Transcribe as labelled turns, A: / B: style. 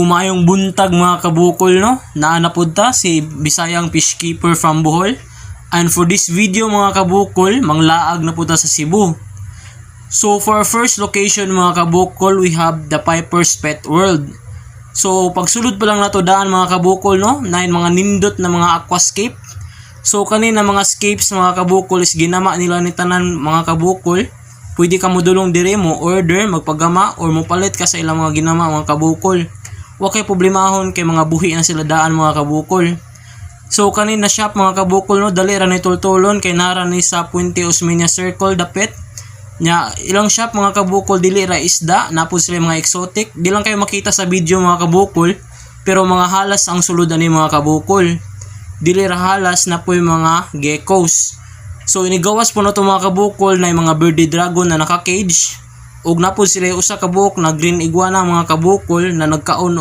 A: Mayong buntag mga kabukol no, naanapod ta si Bisayang Fishkeeper from Bohol. And for this video mga kabukol, manglaag na po ta sa Cebu. So for our first location mga kabukol, we have the Piper's Pet World. So pagsulod pa lang nato daan mga kabukol no, na mga nindot na mga aquascape. So kanina mga scapes mga kabukol is ginama nila ni tanan mga kabukol. Pwede ka mo dulong dire mo order, magpagama or mo palit ka sa ilang mga ginama mga kabukol. Wa kay problemahon kay mga buhi na sila daan mga kabukol. So kanina shop mga kabukol no, dali ra ni tultulon kay nara ni sa Puente Osmeña Circle dapit. Nya ilang shop mga kabukol dili ra isda, napud sila mga exotic. Di lang kayo makita sa video mga kabukol, pero mga halas ang sulod ani mga kabukol. Dili ra halas na po yung mga geckos. So inigawas po na to mga kabukol na yung mga birdie dragon na naka-cage. Ug napod sila usa ka buok na green iguana mga kabukol na nagkaon